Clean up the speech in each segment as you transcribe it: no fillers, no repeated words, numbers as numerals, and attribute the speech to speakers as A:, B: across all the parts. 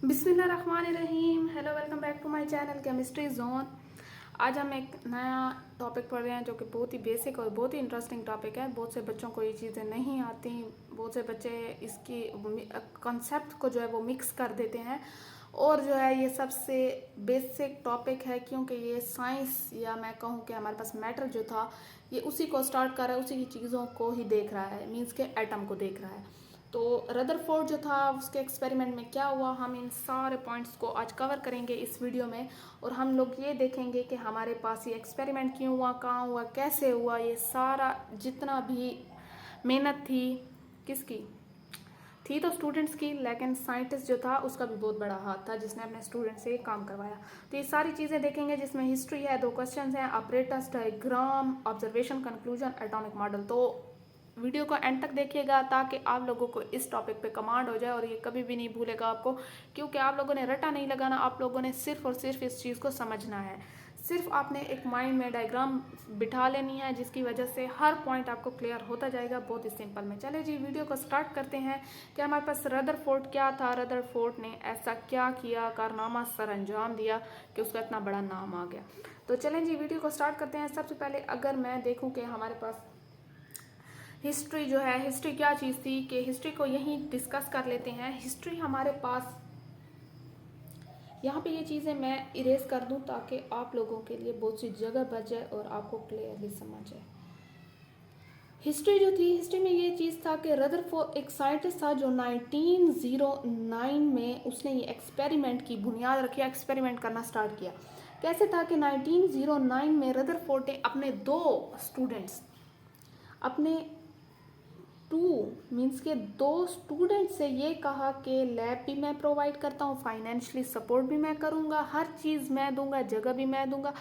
A: बिस्मिल्लाहिर्रहमानिर्रहीम। Hello, welcome back to my channel chemistry zone. आज हम एक नया टॉपिक पढ़ रहे हैं जो कि बहुत ही बेसिक और बहुत ही इंटरेस्टिंग टॉपिक है। बहुत से बच्चों को ये चीज़ें नहीं आती, बहुत से बच्चे इसकी कॉन्सेप्ट को जो है वो मिक्स कर देते हैं। और जो है ये सबसे बेसिक टॉपिक है क्योंकि ये साइंस या मैं कहूँ कि हमारे पास मैटर जो था ये उसी को स्टार्ट कर रहा है, उसी की चीज़ों को ही देख रहा है, मीन्स के एटम को देख रहा है। तो रदरफोर्ड जो था उसके एक्सपेरिमेंट में क्या हुआ, हम इन सारे पॉइंट्स को आज कवर करेंगे इस वीडियो में। और हम लोग ये देखेंगे कि हमारे पास ये एक्सपेरिमेंट क्यों हुआ, कहाँ हुआ, कैसे हुआ, ये सारा जितना भी मेहनत थी किसकी थी, तो स्टूडेंट्स की, लेकिन साइंटिस्ट जो था उसका भी बहुत बड़ा हाथ था जिसने अपने स्टूडेंट से काम करवाया। तो ये सारी चीज़ें देखेंगे जिसमें हिस्ट्री है, 2 क्वेश्चन हैं, operators diagram, observation, conclusion, atomic model. तो वीडियो को एंड तक देखिएगा ताकि आप लोगों को इस टॉपिक पे कमांड हो जाए और ये कभी भी नहीं भूलेगा आपको, क्योंकि आप लोगों ने रटा नहीं लगाना, आप लोगों ने सिर्फ और सिर्फ इस चीज़ को समझना है। सिर्फ आपने एक माइंड में डायग्राम बिठा लेनी है जिसकी वजह से हर पॉइंट आपको क्लियर होता जाएगा बहुत ही सिंपल में। चले जी वीडियो को स्टार्ट करते हैं कि हमारे पास रदरफोर्ड क्या था, रदरफोर्ड ने ऐसा क्या किया, कारनामा सर अंजाम दिया कि उसका इतना बड़ा नाम आ गया। तो चलें जी वीडियो को स्टार्ट करते हैं। सबसे पहले अगर मैं देखूं कि हमारे पास हिस्ट्री जो है, हिस्ट्री क्या चीज़ थी, कि हिस्ट्री को यहीं डिस्कस कर लेते हैं। हिस्ट्री हमारे पास यहाँ पे ये चीज़ें मैं इरेज कर दूँ ताकि आप लोगों के लिए बहुत सी जगह बच जाए और आपको क्लियरली समझ आए। हिस्ट्री जो थी, हिस्ट्री में ये चीज़ था कि रदरफोर्ड एक साइंटिस्ट था जो 1909 में उसने ये एक्सपेरिमेंट की बुनियाद रखी, एक्सपेरिमेंट करना स्टार्ट किया। कैसे था कि 1909 में रदरफोर्ड ने अपने 2 स्टूडेंट्स, अपने 2 मीन्स के 2 स्टूडेंट से ये कहा कि लैब भी मैं प्रोवाइड करता हूँ, फाइनेंशियली सपोर्ट भी मैं करूँगा, हर चीज़ मैं दूंगा, जगह भी मैं दूंगा,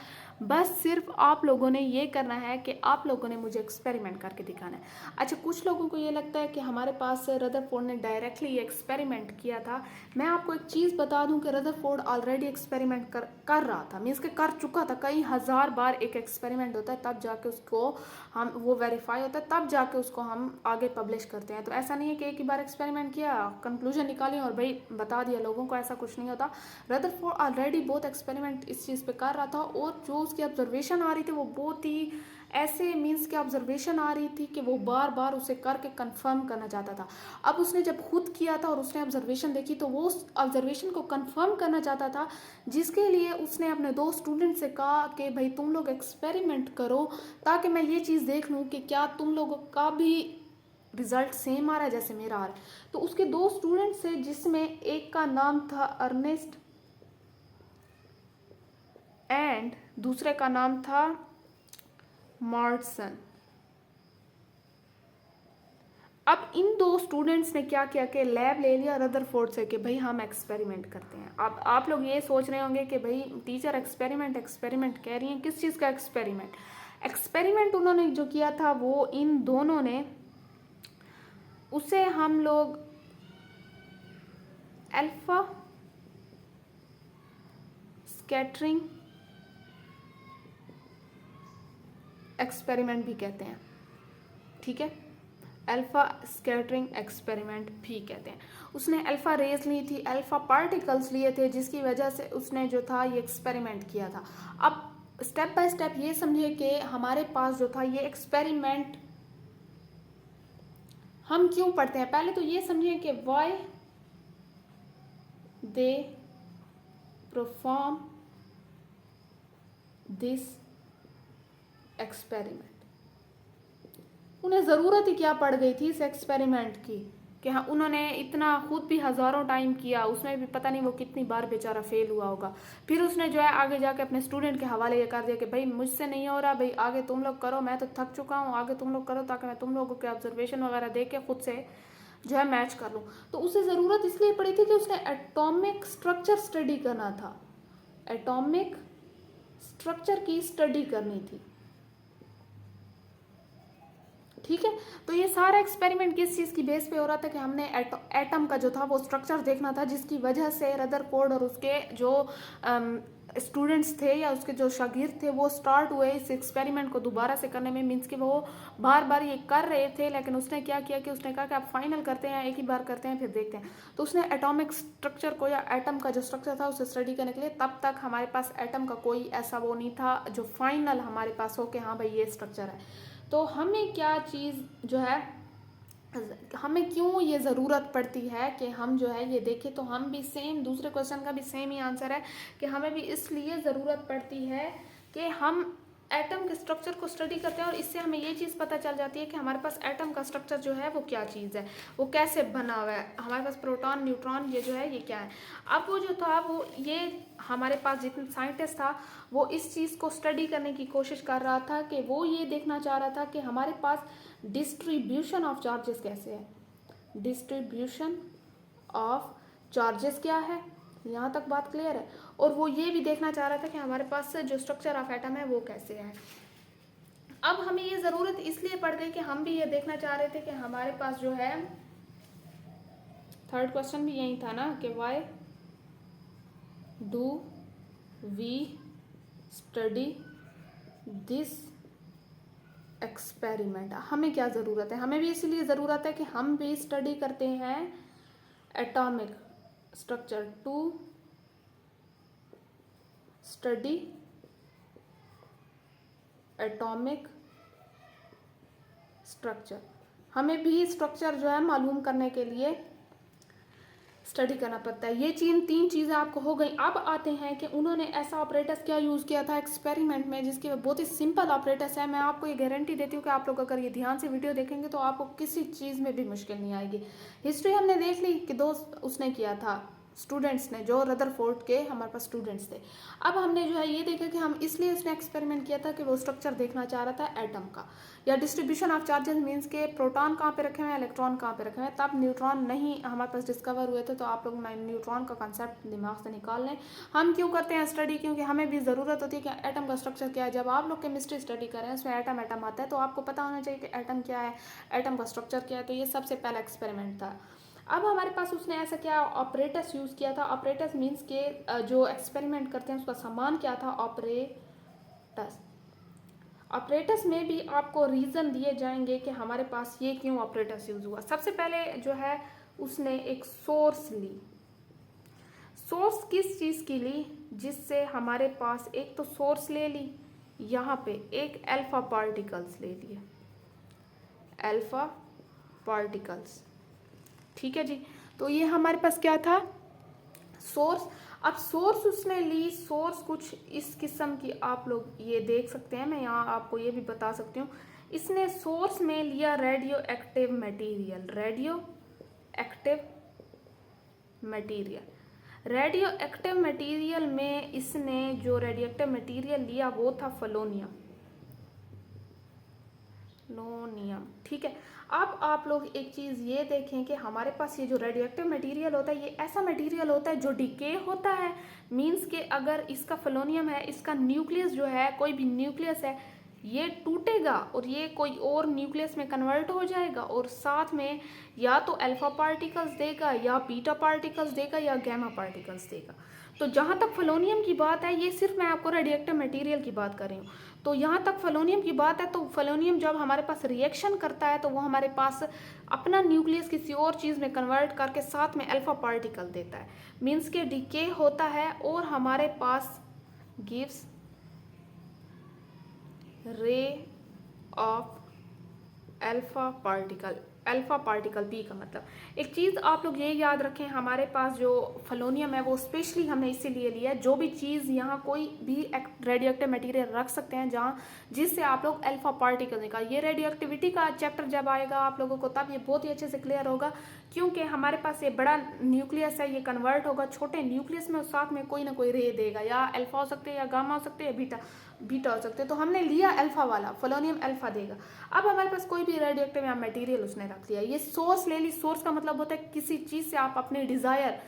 A: बस सिर्फ आप लोगों ने ये करना है कि आप लोगों ने मुझे एक्सपेरिमेंट करके दिखाना है। अच्छा, कुछ लोगों को ये लगता है कि हमारे पास रदरफोर्ड ने डायरेक्टली ये एक्सपेरिमेंट किया था। मैं आपको एक चीज़ बता दूं कि रदरफोर्ड ऑलरेडी एक्सपेरिमेंट कर रहा था, मीन्स के कर चुका था। कई हज़ार बार एक एक्सपेरिमेंट होता है तब जाके उसको हम वो वेरीफाई होता है, तब जाके उसको हम आगे पब्लिश करते हैं। तो ऐसा नहीं है कि एक ही बार एक्सपेरिमेंट किया, कंक्लूजन निकाली और भाई बता दिया लोगों को, ऐसा कुछ नहीं होता। रदरफोर्ड ऑलरेडी बहुत एक्सपेरिमेंट इस चीज़ पे कर रहा था और जो उसकी ऑब्जर्वेशन आ रही थी वो बहुत ही ऐसे मीन्स की ऑब्जर्वेशन आ रही थी कि वो बार बार उसे करके कंफर्म करना चाहता था। अब उसने जब खुद किया था और उसने ऑब्जर्वेशन देखी तो वो उस ऑब्जर्वेशन को कंफर्म करना चाहता था, जिसके लिए उसने अपने 2 स्टूडेंट से कहा कि भाई तुम लोग एक्सपेरिमेंट करो ताकि मैं ये चीज़ देख लूँ कि क्या तुम लोगों का भी रिजल्ट सेम आ रहा है जैसे मेरा आ रहा है। तो उसके 2 स्टूडेंट से, जिसमें एक का नाम था अर्नेस्ट एंड दूसरे का नाम था मार्टसन। अब इन 2 स्टूडेंट्स ने क्या किया कि लैब ले लिया रदरफोर्ड से कि भाई हम एक्सपेरिमेंट करते हैं। अब आप लोग ये सोच रहे होंगे कि भाई टीचर एक्सपेरिमेंट एक्सपेरिमेंट कह रही हैं, किस चीज़ का एक्सपेरिमेंट? एक्सपेरिमेंट उन्होंने जो किया था वो इन दोनों ने, उसे हम लोग अल्फा स्कैटरिंग एक्सपेरिमेंट भी कहते हैं, ठीक है? अल्फा स्कैटरिंग एक्सपेरिमेंट भी कहते हैं। उसने अल्फा रेज ली थी, अल्फा पार्टिकल्स लिए थे, जिसकी वजह से उसने जो था ये एक्सपेरिमेंट किया था। अब स्टेप बाय स्टेप ये समझे कि हमारे पास जो था ये एक्सपेरिमेंट हम क्यों पढ़ते हैं। पहले तो ये समझिए कि why they perform this experiment. उन्हें ज़रूरत ही क्या पड़ गई थी इस एक्सपेरिमेंट की कि हाँ, उन्होंने इतना खुद भी हज़ारों टाइम किया, उसमें भी पता नहीं वो कितनी बार बेचारा फेल हुआ होगा। फिर उसने जो है आगे जाके अपने स्टूडेंट के हवाले ये कर दिया कि भाई मुझसे नहीं हो रहा, भाई आगे तुम लोग करो, मैं तो थक चुका हूँ, आगे तुम लोग करो ताकि मैं तुम लोगों के ऑब्जर्वेशन वगैरह देख के खुद से जो है मैच कर लूँ। तो उसे ज़रूरत इसलिए पड़ी थी कि उसने एटॉमिक स्ट्रक्चर स्टडी करना था, एटॉमिक स्ट्रक्चर की स्टडी करनी थी। ठीक है। तो ये सारा एक्सपेरिमेंट किस चीज़ की बेस पे हो रहा था कि हमने एटम का जो था वो स्ट्रक्चर देखना था, जिसकी वजह से रदरफोर्ड और उसके जो स्टूडेंट्स थे या उसके जो शागिर्द थे वो स्टार्ट हुए इस एक्सपेरिमेंट को दोबारा से करने में। मीन्स कि वो बार बार ये कर रहे थे, लेकिन उसने क्या किया कि उसने कहा कि आप फाइनल करते हैं, एक ही बार करते हैं, फिर देखते हैं। तो उसने एटॉमिक स्ट्रक्चर को या एटम का जो स्ट्रक्चर था उसे स्टडी करने के लिए, तब तक हमारे पास एटम का कोई ऐसा वो नहीं था जो फाइनल हमारे पास हो कि हाँ भाई ये स्ट्रक्चर है। तो हमें क्या चीज़ जो है, हमें क्यों ये ज़रूरत पड़ती है कि हम जो है ये देखें, तो हम भी सेम दूसरे क्वेश्चन का भी सेम ही आंसर है कि हमें भी इसलिए ज़रूरत पड़ती है कि हम एटम के स्ट्रक्चर को स्टडी करते हैं और इससे हमें ये चीज़ पता चल जाती है कि हमारे पास एटम का स्ट्रक्चर जो है वो क्या चीज़ है, वो कैसे बना हुआ है, हमारे पास प्रोटॉन न्यूट्रॉन ये जो है ये क्या है। अब वो जो था वो ये हमारे पास जितना साइंटिस्ट था वो इस चीज़ को स्टडी करने की कोशिश कर रहा था कि वो ये देखना चाह रहा था कि हमारे पास डिस्ट्रीब्यूशन ऑफ चार्जेस कैसे है, डिस्ट्रीब्यूशन ऑफ चार्जेस क्या है, यहाँ तक बात क्लियर है। और वो ये भी देखना चाह रहा था कि हमारे पास जो स्ट्रक्चर ऑफ एटम है वो कैसे है। अब हमें ये ज़रूरत इसलिए पड़ गई कि हम भी ये देखना चाह रहे थे कि हमारे पास जो है, थर्ड क्वेश्चन भी यही था ना कि why do we study this experiment. हमें क्या ज़रूरत है, हमें भी इसीलिए ज़रूरत है कि हम भी स्टडी करते हैं atomic structure, to study atomic structure. हमें भी स्ट्रक्चर जो है मालूम करने के लिए स्टडी करना पड़ता है। ये तीन चीज़ें आपको हो गई। अब आते हैं कि उन्होंने ऐसा ऑपरेटर्स क्या यूज़ किया था एक्सपेरिमेंट में, जिसकी बहुत ही सिंपल ऑपरेटर्स है। मैं आपको ये गारंटी देती हूँ कि आप लोग अगर ये ध्यान से वीडियो देखेंगे तो आपको किसी चीज़ में भी मुश्किल नहीं आएगी। हिस्ट्री हमने देख ली कि उसने किया था स्टूडेंट्स ने, जो रदरफोर्ड के हमारे पास स्टूडेंट्स थे। अब हमने जो है ये देखा कि हम इसलिए उसने एक्सपेरिमेंट किया था कि वो स्ट्रक्चर देखना चाह रहा था एटम का, या डिस्ट्रीब्यूशन ऑफ चार्जेस मीन्स के प्रोटॉन कहाँ पे रखे हुए हैं, इलेक्ट्रॉन कहाँ पे रखे हुए हैं। तब न्यूट्रॉन नहीं हमारे पास डिस्कवर हुए थे, तो आप लोग न्यूट्रॉन का कंसेप्ट दिमाग से निकाल लें। हम क्यों करते हैं स्टडी, क्योंकि हमें भी ज़रूरत होती है कि एटम का स्ट्रक्चर क्या है। जब आप लोग केमिस्ट्री स्टडी कर रहे हैं उसमें एटम आता है, तो आपको पता होना चाहिए कि एटम क्या है, एटम का स्ट्रक्चर क्या है। तो ये सबसे पहला एक्सपेरिमेंट था। अब हमारे पास उसने ऐसा क्या ऑपरेटर्स यूज़ किया था। ऑपरेटर्स मीन्स के जो एक्सपेरिमेंट करते हैं उसका सामान क्या था, ऑपरेटर्स। ऑपरेटर्स में भी आपको रीज़न दिए जाएंगे कि हमारे पास ये क्यों ऑपरेटर्स यूज़ हुआ। सबसे पहले जो है उसने एक सोर्स ली। सोर्स किस चीज़ की ली, जिससे हमारे पास एक तो सोर्स ले ली, यहाँ पे एक अल्फा पार्टिकल्स ले लिए, अल्फा पार्टिकल्स, ठीक है जी। तो ये हमारे पास क्या था, सोर्स। अब सोर्स उसने ली, सोर्स कुछ इस किस्म की आप लोग ये देख सकते हैं। मैं यहाँ आपको ये भी बता सकती हूँ, इसने सोर्स में लिया radio active material, radio active material. Radio active material में इसने जो रेडियो एक्टिव मटेरियल लिया वो था फोलोनियम, ठीक है। अब आप लोग एक चीज़ ये देखें कि हमारे पास ये जो रेडियोएक्टिव मटेरियल होता है ये ऐसा मटेरियल होता है जो डिके होता है। मींस के अगर इसका फोलोनियम है, इसका न्यूक्लियस जो है, कोई भी न्यूक्लियस है, ये टूटेगा और ये कोई और न्यूक्लियस में कन्वर्ट हो जाएगा और साथ में या तो अल्फा पार्टिकल्स देगा या बीटा पार्टिकल्स देगा या गैमा पार्टिकल्स देगा। तो जहाँ तक फोलोनियम की बात है, ये सिर्फ मैं आपको रेडियोएक्टिव मटेरियल की बात कर रही हूँ। तो यहाँ तक फोलोनियम की बात है, तो फोलोनियम जब हमारे पास रिएक्शन करता है तो वो हमारे पास अपना न्यूक्लियस किसी और चीज़ में कन्वर्ट करके साथ में अल्फा पार्टिकल देता है। मीन्स के डीके होता है और हमारे पास gives ray of alpha particle, alpha particle P का मतलब। एक चीज़ आप लोग ये याद रखें, हमारे पास जो फोलोनियम है वो स्पेशली हमने इसीलिए लिया है, जो भी चीज़ यहाँ कोई भी रेडियोएक्टिव मटेरियल रख सकते हैं जहाँ जिससे आप लोग अल्फा पार्टिकल निकाल। ये रेडियोएक्टिविटी का चैप्टर जब आएगा आप लोगों को तब ये बहुत ही अच्छे से क्लियर होगा, क्योंकि हमारे पास ये बड़ा न्यूक्लियस है, ये कन्वर्ट होगा छोटे न्यूक्लियस में और साथ में कोई ना कोई रे देगा, या अल्फा हो सकते हैं या गामा हो सकते हैं या बीटा हो सकते हैं। तो हमने लिया अल्फा वाला, फोलोनियम अल्फा देगा। अब हमारे पास कोई भी रेडियोएक्टिव या मटेरियल उसने रख लिया, ये सोर्स ले ली। सोर्स का मतलब होता है किसी चीज़ से आप अपने डिज़ायर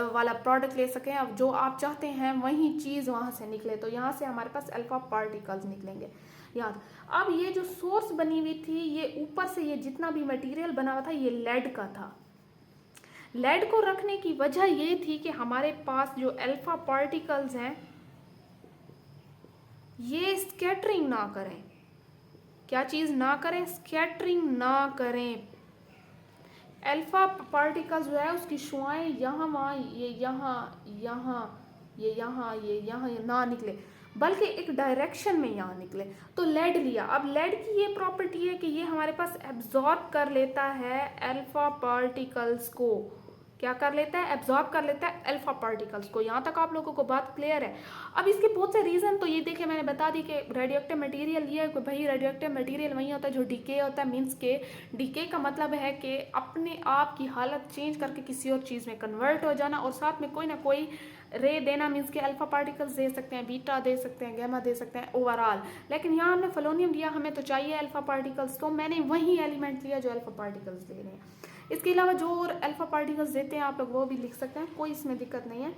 A: वाला प्रोडक्ट ले सकें, अब जो आप चाहते हैं वही चीज़ वहाँ से निकले। तो यहाँ से हमारे पास अल्फा पार्टिकल्स निकलेंगे। याद। अब ये जो सोर्स बनी हुई थी, ये ऊपर से ये जितना भी मटेरियल बना हुआ था ये लेड का था। लेड को रखने की वजह ये थी कि हमारे पास जो अल्फा पार्टिकल्स हैं ये स्कैटरिंग ना करें। क्या चीज ना करें? स्कैटरिंग ना करें। अल्फा पार्टिकल्स जो है उसकी शुआएं यहाँ वहाँ, ये यहाँ ये यहाँ ये ना निकले, बल्कि एक डायरेक्शन में यहाँ निकले। तो लेड लिया। अब लेड की ये प्रॉपर्टी है कि ये हमारे पास एब्जॉर्ब कर लेता है अल्फा पार्टिकल्स को। क्या कर लेता है? एब्जॉर्ब कर लेता है अल्फा पार्टिकल्स को। यहाँ तक आप लोगों को बात क्लियर है? अब इसके बहुत से रीजन तो ये देखिए मैंने बता दी कि रेडियोएक्टिव मटेरियल ये है कि भाई रेडियोएक्टिव मटेरियल वही होता है जो डीके होता है। मीन्स के डीके का मतलब है कि अपने आप की हालत चेंज करके किसी और चीज़ में कन्वर्ट हो जाना, और साथ में कोई ना कोई रे देना। मीन्स के अल्फा पार्टिकल्स दे सकते हैं, बीटा दे सकते हैं, गैमा दे सकते हैं ओवरऑल। लेकिन यहाँ हमने फेलोनियम दिया, हमें तो चाहिए अल्फा पार्टिकल्स, तो मैंने वही एलिमेंट लिया जो अल्फा पार्टिकल्स दे रहे हैं। इसके अलावा जो और अल्फा पार्टिकल्स देते हैं आप लोग वो भी लिख सकते हैं, कोई इसमें दिक्कत नहीं है।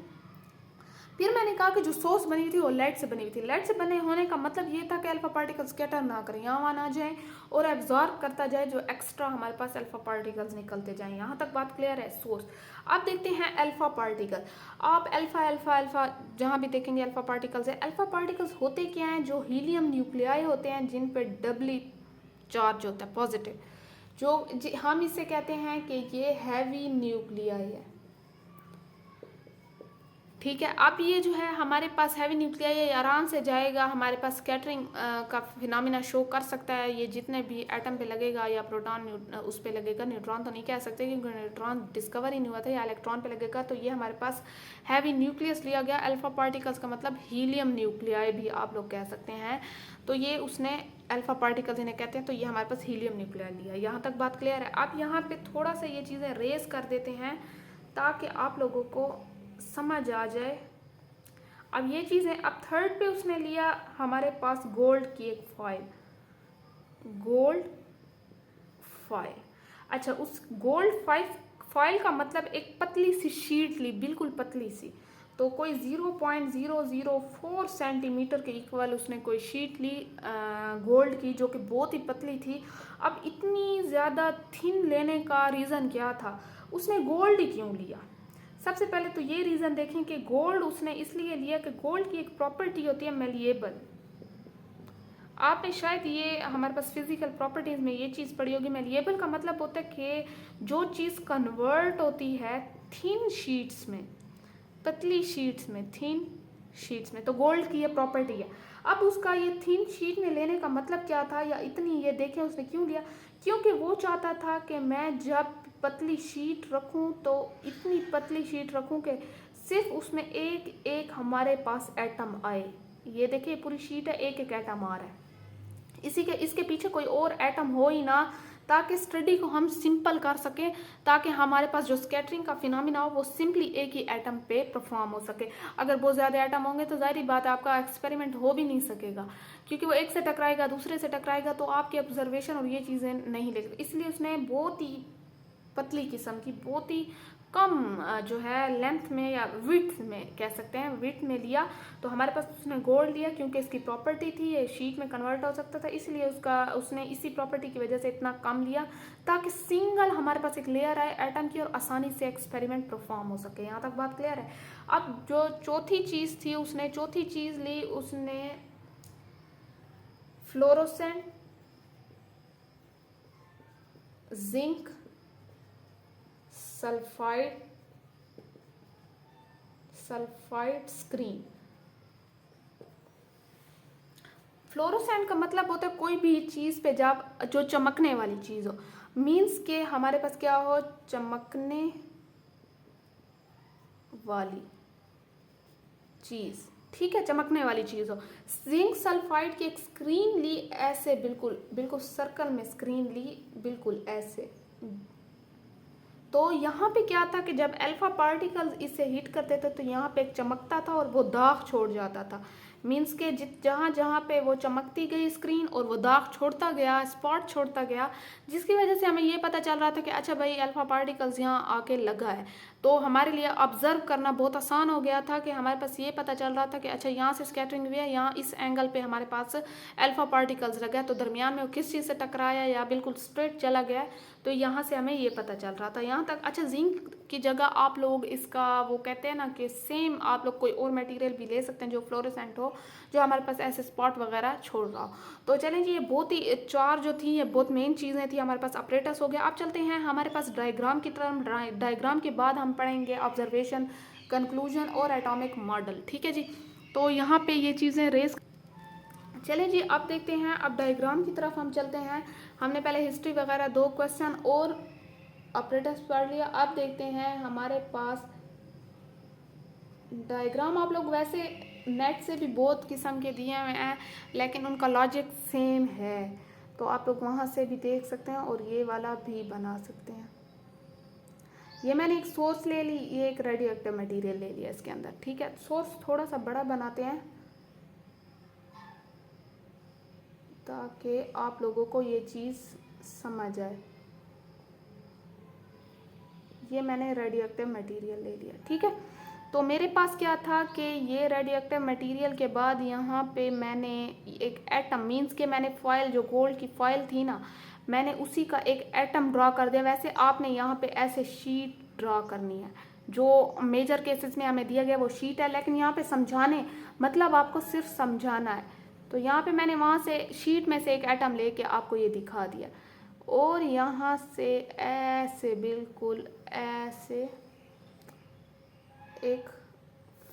A: फिर मैंने कहा कि जो सोर्स बनी हुई थी वो लेड से बनी हुई थी। लेड से बने होने का मतलब ये था कि अल्फा पार्टिकल्स स्कैटर ना करें, यहाँ वहाँ ना जाए और एब्जॉर्ब करता जाए जो एक्स्ट्रा हमारे पास अल्फा पार्टिकल्स निकलते जाएं। यहाँ तक बात क्लियर है? सोर्स। अब देखते हैं अल्फा पार्टिकल। आप अल्फा अल्फा अल्फा जहाँ भी देखेंगे अल्फा पार्टिकल्स है। अल्फा पार्टिकल्स होते क्या हैं? जो हीलियम न्यूक्लियाई होते हैं जिन पे डबली चार्ज होता है, पॉजिटिव, जो हम इसे कहते हैं कि ये हैवी न्यूक्लियाई है। ठीक है। अब ये जो है हमारे पास हैवी न्यूक्लियाई आराम से जाएगा, हमारे पास स्कैटरिंग का फिनोमिना शो कर सकता है। ये जितने भी एटम पे लगेगा या प्रोटॉन उस पे लगेगा, न्यूट्रॉन तो नहीं कह सकते क्योंकि न्यूट्रॉन डिस्कवर ही नहीं हुआ था, या इलेक्ट्रॉन पे लगेगा। तो ये हमारे पास हैवी न्यूक्लियस लिया गया। अल्फा पार्टिकल्स का मतलब हीलियम न्यूक्लियाई भी आप लोग कह सकते हैं। तो ये उसने अल्फा पार्टिकल्स इन्हें कहते हैं, तो ये हमारे पास हीलियम न्यूक्लियाई लिया। यहाँ तक बात क्लियर है? अब यहाँ पे थोड़ा सा ये चीज़ें रेस कर देते हैं ताकि आप लोगों को समझ आ जाए। अब ये चीज़ें, अब थर्ड पे उसने लिया हमारे पास गोल्ड की एक फॉइल, गोल्ड फॉइल। अच्छा, उस गोल्ड फॉइल का मतलब एक पतली सी शीट ली, बिल्कुल पतली सी। तो कोई 0.004 सेंटीमीटर के इक्वल उसने कोई शीट ली गोल्ड की, जो कि बहुत ही पतली थी। अब इतनी ज़्यादा थिन लेने का रीज़न क्या था? उसने गोल्ड ही क्यों लिया? सबसे पहले तो ये रीज़न देखें कि गोल्ड उसने इसलिए लिया कि गोल्ड की एक प्रॉपर्टी होती है मेलिएबल। आपने शायद ये हमारे पास फिजिकल प्रॉपर्टीज़ में ये चीज़ पढ़ी होगी। मेलिएबल का मतलब होता है कि जो चीज़ कन्वर्ट होती है थिन शीट्स में, पतली शीट्स में, थिन शीट्स में, तो गोल्ड की ये प्रॉपर्टी है। अब उसका ये थिन शीट में लेने का मतलब क्या था, या इतनी ये देखें उसने क्यों लिया? क्योंकि वो चाहता था कि मैं जब पतली शीट रखूं तो इतनी पतली शीट रखूं कि सिर्फ उसमें एक एक हमारे पास एटम आए। ये देखिए पूरी शीट है, एक एक एटम आ रहा है, इसके पीछे कोई और एटम हो ही ना, ताकि स्टडी को हम सिंपल कर सकें, ताकि हमारे पास जो स्कैटरिंग का फिनोमिना हो वो सिंपली एक ही एटम पे परफॉर्म हो सके। अगर बहुत ज़्यादा एटम होंगे तो जाहिर बात है आपका एक्सपेरिमेंट हो भी नहीं सकेगा, क्योंकि वो एक से टकराएगा, दूसरे से टकराएगा, तो आपकी ऑब्जर्वेशन और ये चीज़ें नहीं ले सकते। इसलिए उसने बहुत ही पतली किस्म की, बहुत ही कम जो है लेंथ में या विड्थ में कह सकते हैं, विड्थ में लिया। तो हमारे पास उसने गोल्ड लिया क्योंकि इसकी प्रॉपर्टी थी, ये शीट में कन्वर्ट हो सकता था, इसलिए उसने इसी प्रॉपर्टी की वजह से इतना कम लिया ताकि सिंगल हमारे पास एक लेयर आए एटम की और आसानी से एक्सपेरिमेंट परफॉर्म हो सके। यहाँ तक बात क्लियर है? अब जो चौथी चीज़ थी, उसने चौथी चीज़ ली, उसने fluorescent zinc sulphide screen. Fluorescent का मतलब होता है कोई भी चीज़ पे जब जो चमकने वाली चीज़ हो, मीन्स के हमारे पास क्या हो, चमकने वाली चीज़। ठीक है, चमकने वाली चीज़ हो। जिंक सल्फाइड की एक स्क्रीन ली, ऐसे बिल्कुल बिल्कुल सर्कल में स्क्रीन ली, बिल्कुल ऐसे। तो यहाँ पे क्या था कि जब अल्फा पार्टिकल्स इसे हिट करते थे तो यहाँ पे एक चमकता था और वो दाग छोड़ जाता था। मीन्स के जहाँ जहाँ पे वो चमकती गई स्क्रीन और वो दाग छोड़ता गया, स्पॉट छोड़ता गया, जिसकी वजह से हमें ये पता चल रहा था कि अच्छा भाई अल्फा पार्टिकल्स यहाँ आके लगा है। तो हमारे लिए ऑब्जर्व करना बहुत आसान हो गया था कि हमारे पास ये पता चल रहा था कि अच्छा यहाँ से स्कैटरिंग हुई है, यहाँ इस एंगल पे हमारे पास अल्फा पार्टिकल्स लगा है, तो दरमियान में वो किस चीज़ से टकराया या बिल्कुल स्ट्रेट चला गया है, तो यहाँ से हमें ये पता चल रहा था यहाँ तक। अच्छा, जिंक की जगह आप लोग इसका वो कहते हैं ना कि सेम आप लोग कोई और मटेरियल भी ले सकते हैं जो फ्लोरेसेंट हो, जो हमारे पास ऐसे स्पॉट वगैरह छोड़ रहा हो। तो चलें जी, ये बहुत ही चार जो थी ये बहुत मेन चीज़ें थी हमारे पास। ऑपरेटर्स हो गया। अब चलते हैं हमारे पास डायग्राम की तरफ। डायग्राम के बाद हम पढ़ेंगे ऑब्जर्वेशन, कंक्लूजन और एटॉमिक मॉडल। ठीक है जी, तो यहाँ पे ये चीज़ें रेस। चलें जी, अब देखते हैं, अब डायग्राम की तरफ हम चलते हैं। हमने पहले हिस्ट्री वगैरह 2 क्वेश्चन और ऑपरेटर्स पढ़ लिया। अब देखते हैं हमारे पास डायग्राम। आप लोग वैसे नेट से भी बहुत किस्म के दिए हुए हैं, लेकिन उनका लॉजिक सेम है, तो आप लोग वहाँ से भी देख सकते हैं और ये वाला भी बना सकते हैं। ये मैंने एक सोर्स ले ली, ये एक रेडियो एक्टिव मटीरियल ले लिया इसके अंदर। ठीक है, सोर्स थोड़ा सा बड़ा बनाते हैं ताकि आप लोगों को ये चीज़ समझ आए। ये मैंने रेडियो एक्टिव मटीरियल ले लिया। ठीक है, तो मेरे पास क्या था कि ये रेडियो एक्टिव मटीरियल के बाद यहाँ पे मैंने एक एटम, मीन्स के मैंने फॉयल, जो गोल्ड की फॉयल थी ना, मैंने उसी का एक एटम ड्रॉ कर दिया। वैसे आपने यहाँ पे ऐसे शीट ड्रॉ करनी है, जो मेजर केसेस में हमें दिया गया वो शीट है, लेकिन यहाँ पे समझाने मतलब आपको सिर्फ समझाना है। तो यहाँ पे मैंने वहाँ से शीट में से एक एटम लेके आपको ये दिखा दिया, और यहाँ से ऐसे बिल्कुल ऐसे एक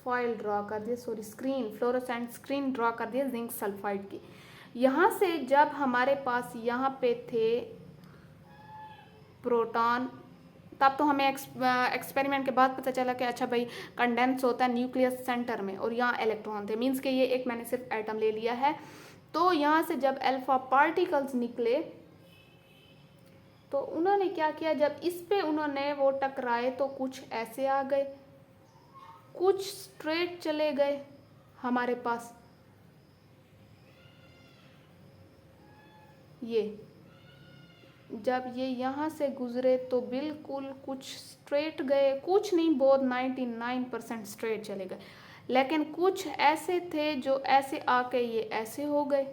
A: फॉयल ड्रॉ कर दिया, sorry screen, fluorescent screen draw कर दिया जिंक सल्फाइड की। यहाँ से जब हमारे पास यहाँ पे थे प्रोटॉन, तब तो हमें एक्सपेरिमेंट के बाद पता चला कि अच्छा भाई कंडेंस होता है न्यूक्लियस सेंटर में, और यहाँ इलेक्ट्रॉन थे। मीन्स के ये एक मैंने सिर्फ एटम ले लिया है। तो यहाँ से जब अल्फा पार्टिकल्स निकले तो उन्होंने क्या किया, जब इस पे उन्होंने वो टकराए तो कुछ ऐसे आ गए, कुछ स्ट्रेट चले गए हमारे पास। ये जब ये यहाँ से गुजरे तो बिल्कुल कुछ स्ट्रेट गए, कुछ नहीं, बहुत 99% स्ट्रेट चले गए, लेकिन कुछ ऐसे थे जो ऐसे आके ये ऐसे हो गए,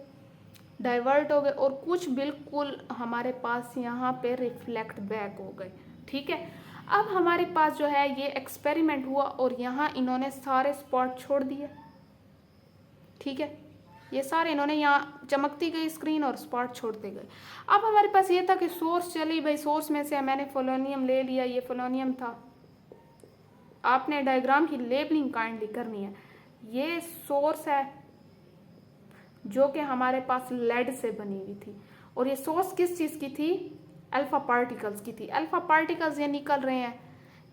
A: डाइवर्ट हो गए, और कुछ बिल्कुल हमारे पास यहाँ पे रिफ्लेक्ट बैक हो गए। ठीक है, अब हमारे पास जो है ये एक्सपेरिमेंट हुआ और यहाँ इन्होंने सारे स्पॉट छोड़ दिए। ठीक है, ये सारे इन्होंने यहाँ चमकती गई स्क्रीन और स्पॉट छोड़ते गए। अब हमारे पास ये था कि सोर्स, चली भाई सोर्स में से मैंने पोलोनियम ले लिया, ये पोलोनियम था। आपने डायग्राम की लेबलिंग काइंडली करनी है। ये सोर्स है जो कि हमारे पास लेड से बनी हुई थी, और ये सोर्स किस चीज़ की थी, अल्फा पार्टिकल्स की थी। अल्फा पार्टिकल्स ये निकल रहे हैं,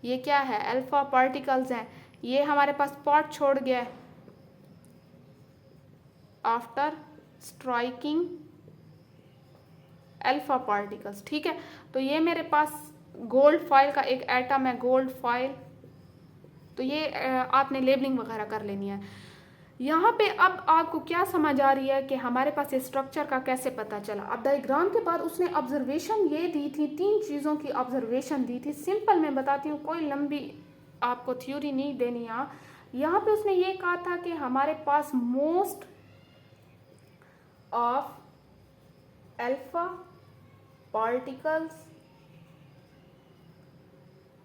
A: ये क्या है, अल्फा पार्टिकल्स हैं। ये हमारे पास स्पॉट छोड़ गया आफ्टर स्ट्राइकिंग अल्फा पार्टिकल्स। ठीक है, तो ये मेरे पास गोल्ड फॉयल का एक एटम है, गोल्ड फॉयल। तो ये आपने लेबलिंग वगैरह कर लेनी है। यहाँ पे अब आपको क्या समझ आ रही है कि हमारे पास स्ट्रक्चर का कैसे पता चला। अब डायग्राम के बाद उसने ऑब्जर्वेशन ये दी थी, 3 चीज़ों की ऑब्जर्वेशन दी थी। सिंपल मैं बताती हूँ, कोई लंबी आपको थ्योरी नहीं देनी। यहाँ पे उसने ये कहा था कि हमारे पास मोस्ट ऑफ अल्फा पार्टिकल्स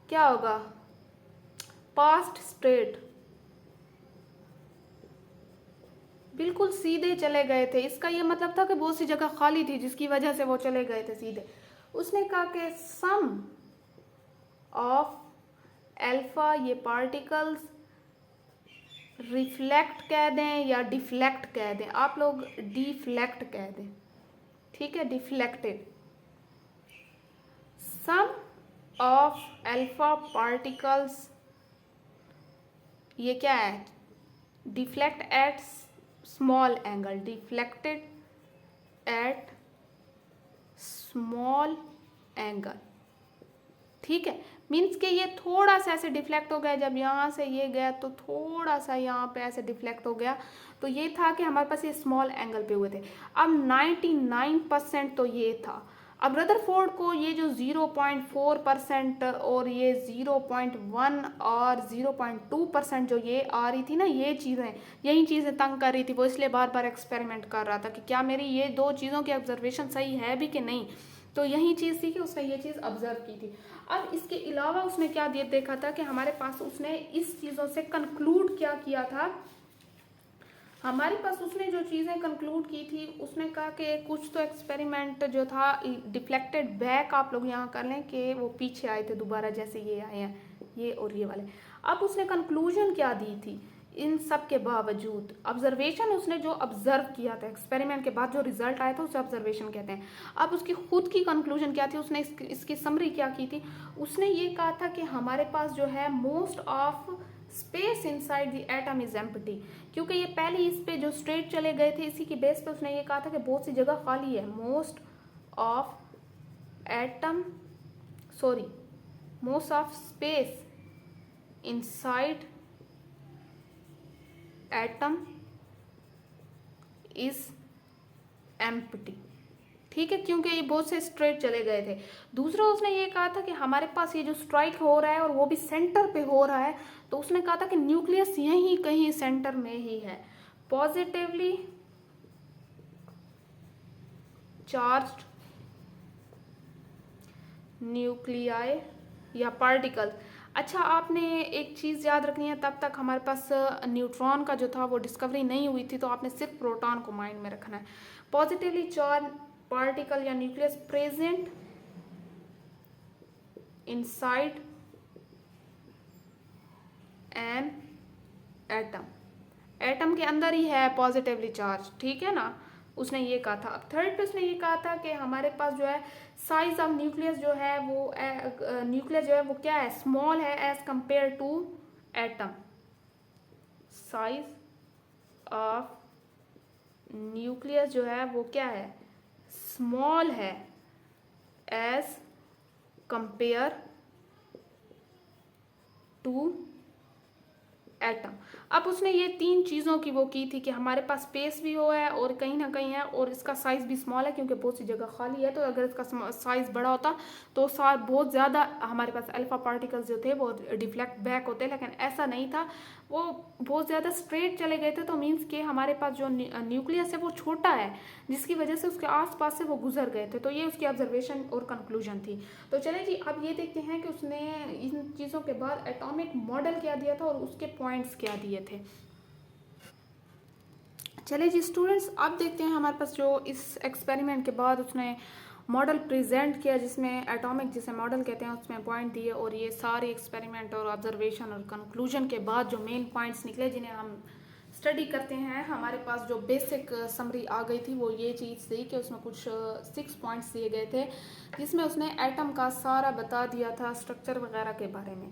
A: क्या होगा, पास्ट स्ट्रेट, बिल्कुल सीधे चले गए थे। इसका ये मतलब था कि बहुत सी जगह खाली थी जिसकी वजह से वो चले गए थे सीधे। उसने कहा कि सम ऑफ अल्फा, ये पार्टिकल्स रिफ्लेक्ट कह दें या डिफ्लेक्ट कह दें, आप लोग डिफ्लेक्ट कह दें। ठीक है, deflected. Some of alpha particles, ये क्या है, deflect at small angle, deflected at small angle. ठीक है, मीन्स कि ये थोड़ा सा ऐसे डिफ्लेक्ट हो गया, जब यहाँ से ये गया तो थोड़ा सा यहाँ पे ऐसे डिफ्लेक्ट हो गया। तो ये था कि हमारे पास ये स्मॉल एंगल पे हुए थे। अब 99% तो ये था। अब रदरफोर्ड को ये जो 0.4% और ये 0.1 और 0.2% जो ये आ रही थी ना, ये चीज़ें, यही चीज़ें तंग कर रही थी। वो इसलिए बार बार एक्सपेरिमेंट कर रहा था कि क्या मेरी ये दो चीज़ों की ऑब्जर्वेशन सही है भी कि नहीं। तो यही चीज़ थी कि उसने ये चीज़ ऑब्जर्व की थी। अब इसके अलावा उसने क्या देखा था कि हमारे पास उसने इस चीज़ों से कंक्लूड क्या किया था, हमारे पास उसने जो चीज़ें कंक्लूड की थी, उसने कहा कि कुछ तो एक्सपेरिमेंट जो था डिफ्लेक्टेड बैक, आप लोग यहाँ कर लें कि वो पीछे आए थे दोबारा, जैसे ये आए हैं ये और ये वाले। अब उसने कंक्लूजन क्या दी थी इन सब के बावजूद, ऑब्जर्वेशन उसने जो ऑब्जर्व किया था एक्सपेरिमेंट के बाद जो रिजल्ट आया था उसे ऑब्जर्वेशन कहते हैं। अब उसकी खुद की कंक्लूजन क्या थी, उसने इसकी समरी क्या की थी, उसने ये कहा था कि हमारे पास जो है most of space inside the atom is empty. क्योंकि ये पहले इस पे जो स्ट्रेट चले गए थे, इसी की बेस पे उसने ये कहा था कि बहुत सी जगह खाली है। Most of space inside atom is empty, ठीक है, क्योंकि ये बहुत से स्ट्रेट चले गए थे। दूसरा उसने ये कहा था कि हमारे पास ये जो स्ट्राइक हो रहा है और वो भी सेंटर पे हो रहा है, तो उसने कहा था कि न्यूक्लियस यहीं कहीं सेंटर में ही है। पॉजिटिवली चार्ज्ड न्यूक्लियाई या पार्टिकल। अच्छा, आपने एक चीज़ याद रखनी है, तब तक हमारे पास न्यूट्रॉन का जो था वो डिस्कवरी नहीं हुई थी, तो आपने सिर्फ प्रोटॉन को माइंड में रखना है। पॉजिटिवली चार्ज पार्टिकल या nucleus present inside an atom, atom के अंदर ही है पॉजिटिवली चार्ज, ठीक है ना, उसने ये कहा था। अब थर्ड पे उसने ये कहा था कि हमारे पास जो है साइज ऑफ न्यूक्लियस जो है वो न्यूक्लियस जो है वो क्या है, स्मॉल है as compare to atom. Size of nucleus जो है वो क्या है, स्मॉल है एज कंपेयर टू एटम। अब उसने ये तीन चीज़ों की वो की थी कि हमारे पास स्पेस भी हो है और कहीं ना कहीं है, और इसका साइज़ भी स्मॉल है क्योंकि बहुत सी जगह खाली है। तो अगर इसका साइज़ बड़ा होता तो बहुत ज़्यादा हमारे पास अल्फा पार्टिकल्स जो थे वो डिफ्लेक्ट बैक होते, लेकिन ऐसा नहीं था, वो बहुत ज़्यादा स्ट्रेट चले गए थे। तो मीन्स कि हमारे पास जो न्यूक्लियस है वो छोटा है, जिसकी वजह से उसके आसपास से वो गुजर गए थे। तो ये उसकी ऑब्जर्वेशन और कंक्लूजन थी। तो चलिए जी, अब ये देखते हैं कि उसने इन चीज़ों के बाद एटॉमिक मॉडल क्या दिया था और उसके पॉइंट्स क्या दिए थे। चलिए जी स्टूडेंट्स, अब देखते हैं हमारे पास जो इस एक्सपेरिमेंट के बाद उसने मॉडल प्रेजेंट किया, जिसमें एटॉमिक जिसे मॉडल कहते हैं उसमें पॉइंट दिए, और ये सारे एक्सपेरिमेंट और ऑब्जर्वेशन और कंक्लूजन के बाद जो मेन पॉइंट्स निकले जिन्हें हम स्टडी करते हैं, हमारे पास जो बेसिक समरी आ गई थी वो ये चीज़ थी कि उसमें कुछ 6 पॉइंट्स दिए गए थे, जिसमें उसने एटम का सारा बता दिया था, स्ट्रक्चर वगैरह के बारे में।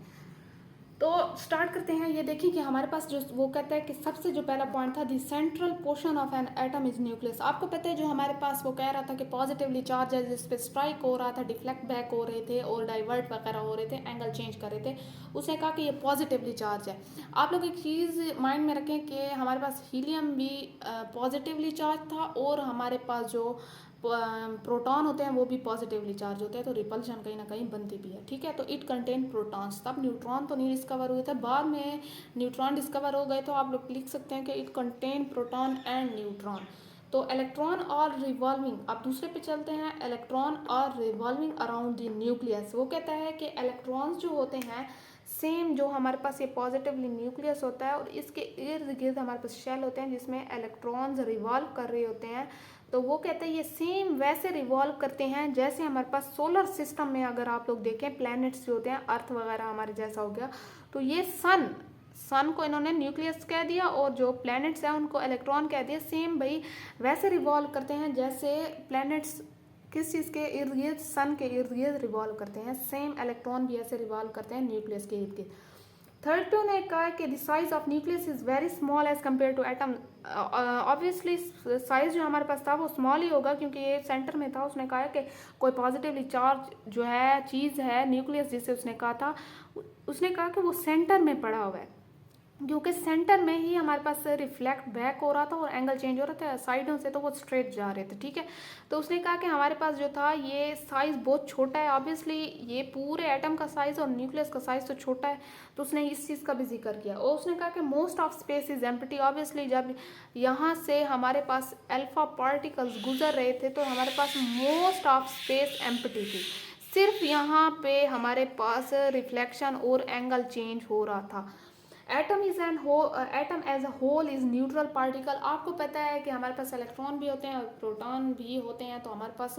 A: तो स्टार्ट करते हैं। ये देखिए कि हमारे पास जो वो कहता है कि सबसे जो पहला पॉइंट था, the central portion of an atom is nucleus. आपको पता है जो हमारे पास वो कह रहा था कि पॉजिटिवली चार्ज है, जिस पे स्ट्राइक हो रहा था, डिफ्लेक्ट बैक हो रहे थे और डाइवर्ट वगैरह हो रहे थे, एंगल चेंज कर रहे थे, उसने कहा कि ये पॉजिटिवली चार्ज है। आप लोग एक चीज़ माइंड में रखें कि हमारे पास हीलियम भी पॉजिटिवली चार्ज था, और हमारे पास जो प्रोटॉन होते हैं वो भी पॉजिटिवली चार्ज होते हैं, तो रिपल्शन कहीं ना कहीं बनती भी है, ठीक है। तो इट कंटेन प्रोटॉन्स। तब न्यूट्रॉन तो नहीं डिस्कवर हुए थे, बाद में न्यूट्रॉन डिस्कवर हो गए, तो आप लोग लिख सकते हैं कि it contain proton and neutron. तो इलेक्ट्रॉन और रिवॉल्विंग, अब दूसरे पे चलते हैं, इलेक्ट्रॉन और रिवॉल्विंग अराउंड द न्यूक्लियस। वो कहता है कि इलेक्ट्रॉन्स जो होते हैं सेम, जो हमारे पास ये पॉजिटिवली न्यूक्लियस होता है और इसके इर्द गिर्द हमारे पास शेल होते हैं जिसमें इलेक्ट्रॉन्स रिवॉल्व कर रहे होते हैं। तो वो कहते हैं ये सेम वैसे रिवॉल्व करते हैं जैसे हमारे पास सोलर सिस्टम में अगर आप लोग देखें प्लैनेट्स जो होते हैं, अर्थ वगैरह हमारे जैसा हो गया, तो ये सन को इन्होंने न्यूक्लियस कह दिया और जो प्लैनेट्स हैं उनको इलेक्ट्रॉन कह दिया। सेम भाई वैसे रिवॉल्व करते हैं जैसे प्लैनेट्स किस चीज़ के इर्द गिर्द, सन के इर्द गिर्द रिवॉल्व करते हैं, सेम इलेक्ट्रॉन भी ऐसे रिवॉल्व करते हैं न्यूक्लियस के इर्द गिर्द। थर्ड पे उन्होंने कहा कि the size of nucleus is very small as compare to atom. Obviously size जो हमारे पास था वो स्मॉल ही होगा क्योंकि ये सेंटर में था। उसने कहा कि कोई पॉजिटिवली चार्ज जो है चीज़ है न्यूक्लियस जिसे उसने कहा था, उसने कहा कि वो सेंटर में पड़ा हुआ है क्योंकि सेंटर में ही हमारे पास रिफ्लेक्ट बैक हो रहा था और एंगल चेंज हो रहा था साइडों से, तो वो स्ट्रेट जा रहे थे। ठीक है, तो उसने कहा कि हमारे पास जो था ये साइज़ बहुत छोटा है। ऑब्वियसली ये पूरे एटम का साइज़ और न्यूक्लियस का साइज़ तो छोटा है, तो उसने इस चीज़ का भी जिक्र किया। और उसने कहा कि most of space is empty. Obviously जब यहाँ से हमारे पास अल्फा पार्टिकल्स गुजर रहे थे तो हमारे पास मोस्ट ऑफ स्पेस एम्प्टी थी, सिर्फ यहाँ पे हमारे पास रिफ्लेक्शन और एंगल चेंज हो रहा था। Atom as a whole is neutral particle. आपको पता है कि हमारे पास इलेक्ट्रॉन भी होते हैं और प्रोटॉन भी होते हैं, तो हमारे पास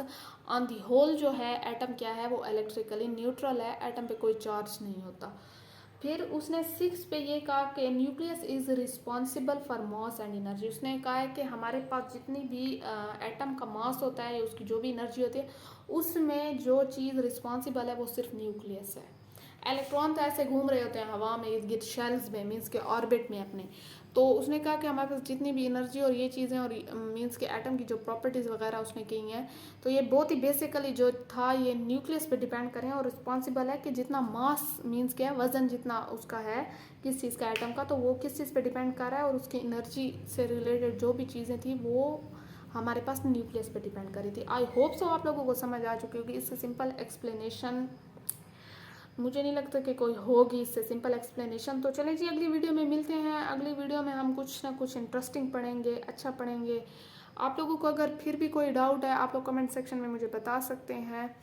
A: ऑन दी होल जो है एटम क्या है वो इलेक्ट्रिकली न्यूट्रल है, एटम पे कोई चार्ज नहीं होता। फिर उसने 6 पे ये कहा कि nucleus is responsible for mass and energy. उसने कहा है कि हमारे पास जितनी भी एटम का मास होता है, उसकी जो भी एनर्जी होती है, उसमें जो चीज़ रिस्पॉन्सिबल है वो सिर्फ न्यूक्लियस है। इलेक्ट्रॉन तो ऐसे घूम रहे होते हैं हवा में, इर्द गिर्द शेल्स में, मीन्स के ऑर्बिट में अपने। तो उसने कहा कि हमारे पास जितनी भी एनर्जी और ये चीज़ें और मीन्स के एटम की जो प्रॉपर्टीज़ वगैरह उसने कही हैं, तो ये बहुत ही बेसिकली जो था ये न्यूक्लियस पे डिपेंड करें और रिस्पॉन्सिबल है कि जितना मास मीन्स क्या है, वजन जितना उसका है किस चीज़ का एटम का, तो वो किस चीज़ पे डिपेंड कर रहा है और उसकी एनर्जी से रिलेटेड जो भी चीज़ें थी वो हमारे पास न्यूक्लियस पे डिपेंड करी थी। आई होप सो आप लोगों को समझ आ चुकी होगी। इससे सिंपल एक्सप्लेनेशन मुझे नहीं लगता कि कोई होगी इससे सिंपल एक्सप्लेनेशन। तो चलें जी, अगली वीडियो में मिलते हैं। अगली वीडियो में हम कुछ ना कुछ इंटरेस्टिंग पढ़ेंगे, अच्छा पढ़ेंगे। आप लोगों को अगर फिर भी कोई डाउट है आप लोग कमेंट सेक्शन में मुझे बता सकते हैं।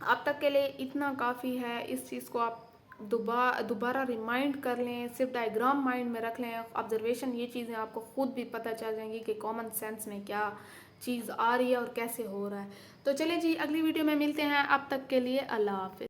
A: अब तक के लिए इतना काफ़ी है। इस चीज़ को आप दोबारा रिमाइंड कर लें, सिर्फ डायग्राम माइंड में रख लें, ऑब्जर्वेशन, ये चीज़ें आपको खुद भी पता चल जाएंगी कि कॉमन सेंस में क्या चीज़ आ रही है और कैसे हो रहा है। तो चलें जी, अगली वीडियो में मिलते हैं। अब तक के लिए अल्लाह हाफिज़।